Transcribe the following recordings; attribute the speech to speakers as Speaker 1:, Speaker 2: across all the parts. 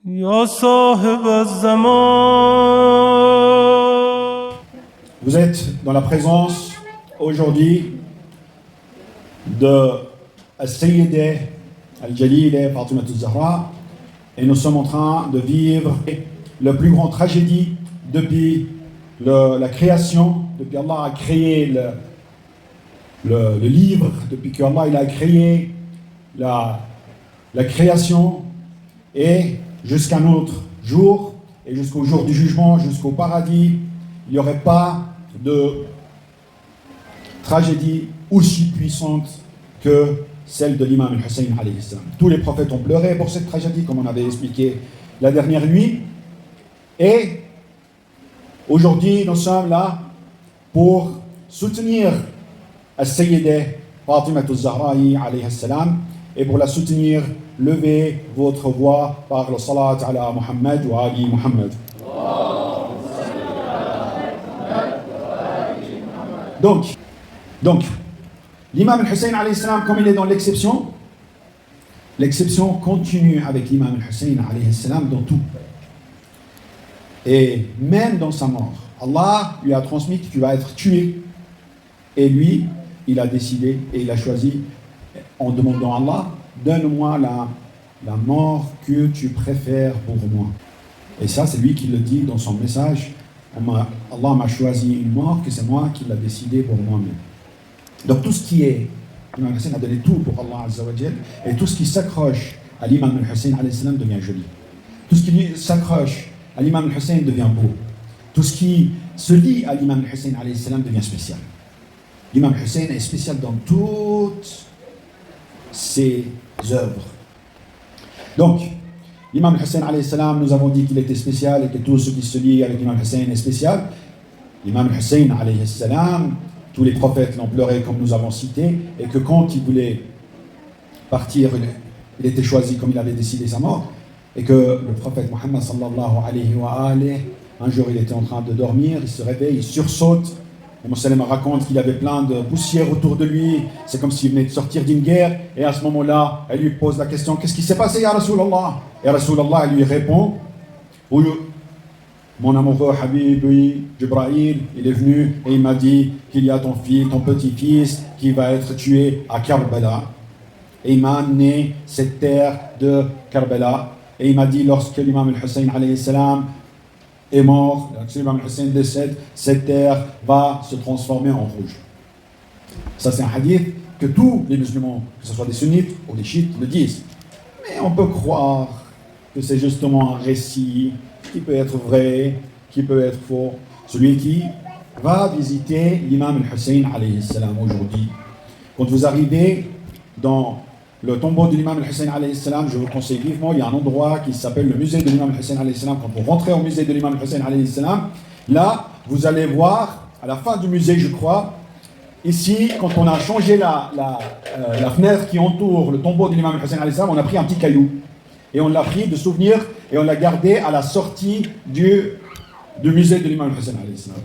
Speaker 1: Ya sahib az-zaman.
Speaker 2: Vous êtes dans la présence aujourd'hui de Al-Sayyida Al-Jalila Fatima Al-Zahra et nous sommes en train de vivre la plus grande tragédie depuis la création, depuis Allah a créé le livre, depuis qu'Allah il a créé la création et jusqu'à notre jour et jusqu'au jour du jugement, jusqu'au paradis, il n'y aurait pas de tragédie aussi puissante que celle de l'imam al-Hussein alayhi salam. Tous les prophètes ont pleuré pour cette tragédie, comme on avait expliqué la dernière nuit. Et aujourd'hui, nous sommes là pour soutenir Al-Sayyida Fatima Al-Zahra alayhi salam et pour la soutenir, levez votre voix par le salat ala Muhammad wa ali Muhammad. Donc, l'imam al-Hussein alayhi salam, comme il est dans l'exception continue avec l'imam al-Hussein alayhi salam dans tout. Et même dans sa mort, Allah lui a transmis que tu vas être tué. Et lui, il a décidé et il a choisi, en demandant à Allah, donne-moi la mort que tu préfères pour moi. Et ça, c'est lui qui le dit dans son message. Allah m'a choisi une mort que c'est moi qui l'a décidé pour moi-même. Donc tout ce qui est, l'imam al-Hussein a donné tout pour Allah Azza wa Jal, et tout ce qui s'accroche à l'imam al-Hussein alayhi salam devient joli. Tout ce qui s'accroche à l'imam al-Hussein devient beau. Tout ce qui se lie à l'imam al-Hussein alayhi salam devient spécial. L'imam al-Hussein est spécial dans toutes ses œuvres. Donc, l'imam al-Hussein alayhi salam, nous avons dit qu'il était spécial et que tout ce qui se lie avec l'imam al-Hussein est spécial. L'imam al-Hussein alayhi salam, tous les prophètes l'ont pleuré comme nous avons cité, et que quand il voulait partir, il était choisi comme il avait décidé sa mort, et que le prophète Muhammad sallallahu alayhi wa alayhi, un jour il était en train de dormir, il se réveille, il sursaute. Et Moussalem raconte qu'il avait plein de poussière autour de lui, c'est comme s'il venait de sortir d'une guerre, et à ce moment-là, elle lui pose la question, qu'est-ce qui s'est passé, ya Rasulallah? Et Rasulallah, elle lui répond, oui, mon amoureux Habib, oui, Jibril, il est venu et il m'a dit qu'il y a ton fils, ton petit-fils, qui va être tué à Karbala. Et il m'a amené cette terre de Karbala, et il m'a dit, lorsque l'imam al-Hussein alayhi salam est mort, lorsque l'imam al-Hussein décède, cette terre va se transformer en rouge. Ça, c'est un hadith que tous les musulmans, que ce soit des sunnites ou des chiites, le disent. Mais on peut croire que c'est justement un récit qui peut être vrai, qui peut être faux. Celui qui va visiter l'imam al-Hussein alayhi salam aujourd'hui. Quand vous arrivez dans le tombeau de l'imam al-Hussein alayhi salam, je vous conseille vivement, il y a un endroit qui s'appelle le musée de l'imam al-Hussein alayhi salam. Quand vous rentrez au musée de l'imam al-Hussein alayhi salam, là, vous allez voir, à la fin du musée, je crois, ici, quand on a changé la fenêtre qui entoure le tombeau de l'imam al-Hussein alayhi salam, on a pris un petit caillou. Et on l'a pris de souvenir et on l'a gardé à la sortie du musée de l'imam al-Hussein alayhi salam.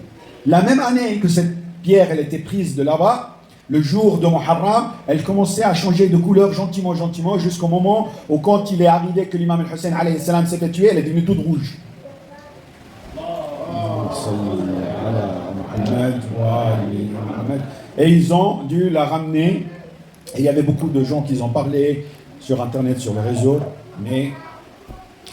Speaker 2: La même année que cette pierre elle était prise de là-bas, le jour de Muharram, elle commençait à changer de couleur gentiment, jusqu'au moment où quand il est arrivé que l'imam al-Hussein alayhi salam s'était tué, elle est devenue toute rouge. Et ils ont dû la ramener. Et il y avait beaucoup de gens qui en parlaient sur internet, sur les réseaux, mais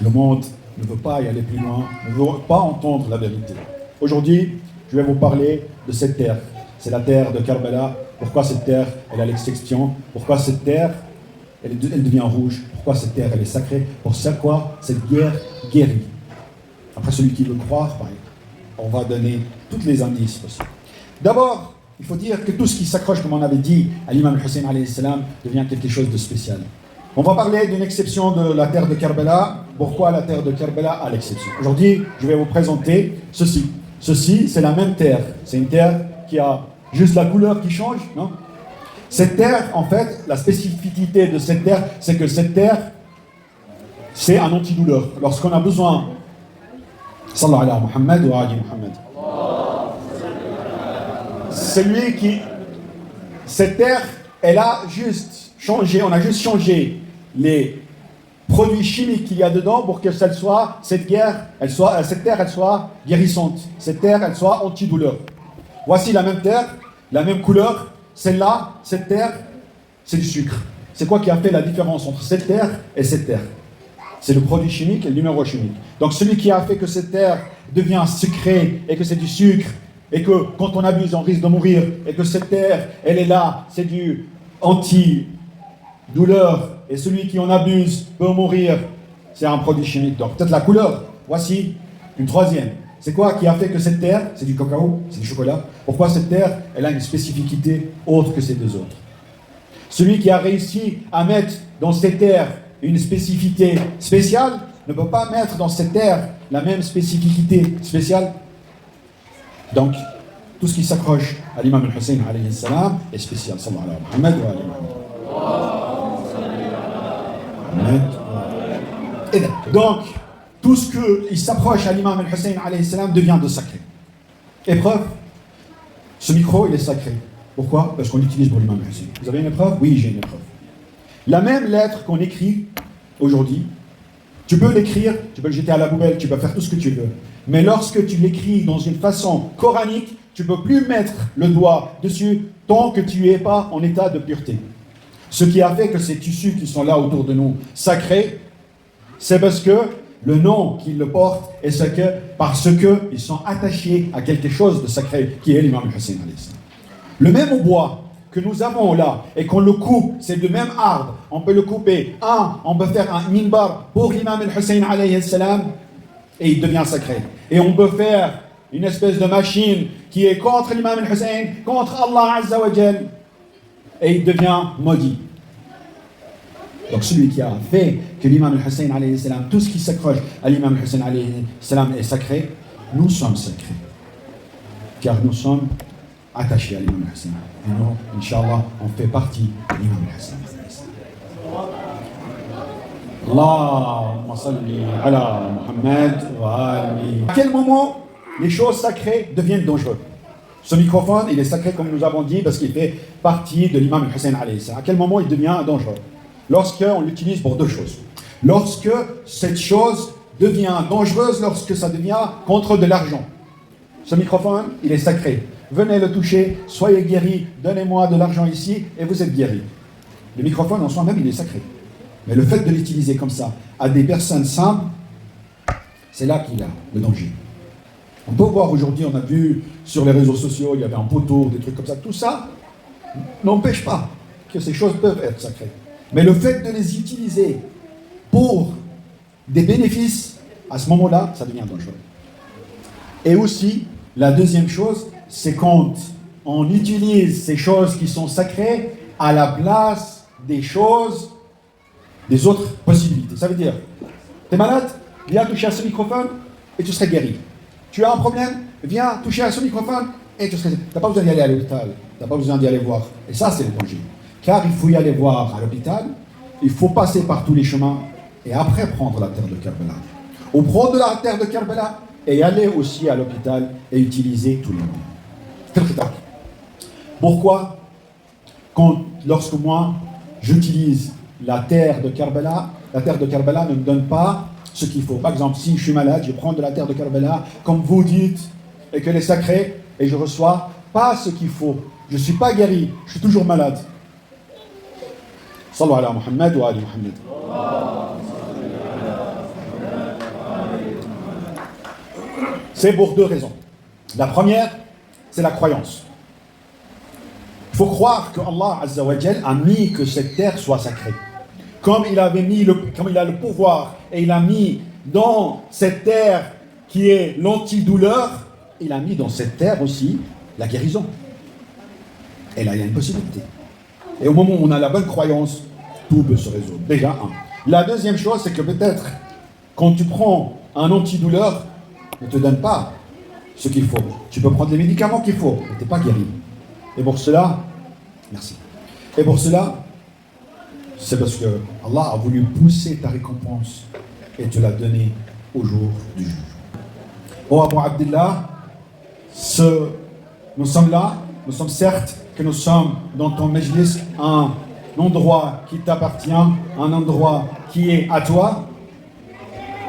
Speaker 2: le monde ne veut pas y aller plus loin, ne veut pas entendre la vérité. Aujourd'hui, je vais vous parler de cette terre. C'est la terre de Karbala. Pourquoi cette terre, elle a l'exception? Pourquoi cette terre, elle devient rouge? Pourquoi cette terre, elle est sacrée? Pour ça, quoi? Cette guerre guérit. Après, celui qui veut croire, on va donner toutes les indices possibles. D'abord, il faut dire que tout ce qui s'accroche, comme on avait dit, à l'imam al-Hussein alayhi salam, devient quelque chose de spécial. On va parler d'une exception de la terre de Karbala. Pourquoi la terre de Karbala a l'exception? Aujourd'hui, je vais vous présenter ceci. Ceci, c'est la même terre. C'est une terre qui a juste la couleur qui change, non? Cette terre, en fait, la spécificité de cette terre, c'est que cette terre, c'est un antidouleur. Lorsqu'on a besoin, sallallahu alayhi wa Muhammad wa ali Muhammad. C'est lui qui... Cette terre, elle a juste changé, on a juste changé les produit chimique qu'il y a dedans pour que cette terre, elle soit guérissante. Cette terre, elle soit antidouleur. Voici la même terre, la même couleur. Celle-là, cette terre, c'est du sucre. C'est quoi qui a fait la différence entre cette terre et cette terre? C'est le produit chimique et le numéro chimique. Donc celui qui a fait que cette terre devient sucrée et que c'est du sucre et que quand on abuse on risque de mourir et que cette terre, elle est là, c'est du anti-douleur et celui qui en abuse peut mourir, c'est un produit chimique. Donc peut-être la couleur. Voici une troisième. C'est quoi qui a fait que cette terre, c'est du cacao, c'est du chocolat? Pourquoi cette terre, elle a une spécificité autre que ces deux autres? Celui qui a réussi à mettre dans cette terre une spécificité spéciale ne peut pas mettre dans cette terre la même spécificité spéciale. Donc, tout ce qui s'accroche à l'imam al-Hussein alayhi salam est spécial. Sallallahu alayhi wa Muhammad wa alayhi Muhammad. Donc, tout ce qui s'approche à l'imam al-Hussein alayhi salam devient de sacré. Épreuve, ce micro, il est sacré. Pourquoi? Parce qu'on l'utilise pour l'imam al-Hussein. Vous avez une épreuve? Oui, j'ai une épreuve. La même lettre qu'on écrit aujourd'hui, tu peux l'écrire, tu peux le jeter à la poubelle, tu peux faire tout ce que tu veux. Mais lorsque tu l'écris dans une façon coranique, tu ne peux plus mettre le doigt dessus tant que tu n'es pas en état de pureté. Ce qui a fait que ces tissus qui sont là autour de nous, sacrés, c'est parce que le nom qu'ils le portent est parce qu'ils sont attachés à quelque chose de sacré qui est l'imam al-Hussein. Le même bois que nous avons là et qu'on le coupe, c'est le même arbre. On peut le couper. On peut faire un minbar pour l'imam al-Hussein alayhi salam et il devient sacré. Et on peut faire une espèce de machine qui est contre l'imam al-Hussein, contre Allah Azza wa Jal et il devient maudit. Donc celui qui a fait que l'imam al-Hussein alayhi salam, tout ce qui s'accroche à l'imam al-Hussein alayhi salam est sacré, nous sommes sacrés. Car nous sommes attachés à l'imam al-Hussein. Et nous, Inch'Allah, on fait partie de l'imam al-Hussein. Allahumma salli ala Muhammad wa ali. À quel moment les choses sacrées deviennent dangereuses? Ce microphone, il est sacré comme nous avons dit parce qu'il fait partie de l'imam al-Hussein alayhi salam. À quel moment il devient dangereux? Lorsqu'on l'utilise pour deux choses. Lorsque cette chose devient dangereuse, lorsque ça devient contre de l'argent. Ce microphone, il est sacré. Venez le toucher, soyez guéris, donnez-moi de l'argent ici et vous êtes guéris. Le microphone en soi-même, il est sacré. Mais le fait de l'utiliser comme ça à des personnes simples, c'est là qu'il y a le danger. On peut voir aujourd'hui, on a vu sur les réseaux sociaux, il y avait un poteau, des trucs comme ça. Tout ça n'empêche pas que ces choses peuvent être sacrées. Mais le fait de les utiliser pour des bénéfices, à ce moment-là, ça devient dangereux. Et aussi, la deuxième chose, c'est quand on utilise ces choses qui sont sacrées à la place des choses, des autres possibilités. Ça veut dire, tu es malade, viens toucher à ce microphone et tu serais guéri. Tu as un problème, viens toucher à ce microphone et tu serais guéri. Tu n'as pas besoin d'y aller à l'hôpital, tu n'as pas besoin d'y aller voir. Et ça, c'est le danger. Car il faut y aller voir à l'hôpital, il faut passer par tous les chemins et après prendre la terre de Karbala. Ou prendre la terre de Karbala et aller aussi à l'hôpital et utiliser tous les moyens. Pourquoi? Lorsque moi, j'utilise la terre de Karbala ne me donne pas ce qu'il faut. Par exemple, si je suis malade, je prends de la terre de Karbala, comme vous dites, et qu'elle est sacrée, et je reçois pas ce qu'il faut. Je ne suis pas guéri, je suis toujours malade. Sallu ala Muhammad wa ali Muhammad. C'est pour deux raisons. La première, c'est la croyance. Il faut croire que Allah Azza wa Jal a mis que cette terre soit sacrée. Comme il a le pouvoir et il a mis dans cette terre qui est l'antidouleur, il a mis dans cette terre aussi la guérison. Et là, il y a une possibilité. Et au moment où on a la bonne croyance, tout peut se résoudre. Déjà, un. La deuxième chose, c'est que peut-être, quand tu prends un antidouleur, ne te donne pas ce qu'il faut. Tu peux prendre les médicaments qu'il faut, mais tu n'es pas guéri. Et pour cela, merci. Et pour cela, c'est parce que Allah a voulu pousser ta récompense et te la donner au jour du jugement. Oh Abu Abdillah, nous sommes là, nous sommes certes que nous sommes dans ton majlis, un endroit qui t'appartient, un endroit qui est à toi.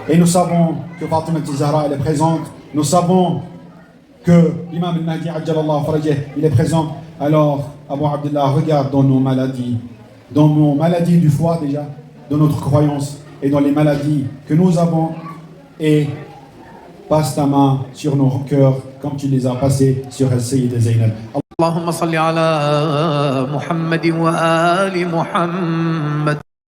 Speaker 2: Et nous savons que Fatima Zahra elle est présente. Nous savons que l'imam al-Mahdi Ajjalallahu Farajah il est présent. Alors, Abu Abdullah, regarde dans nos maladies du foie déjà, dans notre croyance et dans les maladies que nous avons, et passe ta main sur nos cœurs comme tu les as passés sur Al-Sayyid Zainab.
Speaker 3: اللهم صل على محمد وآل محمد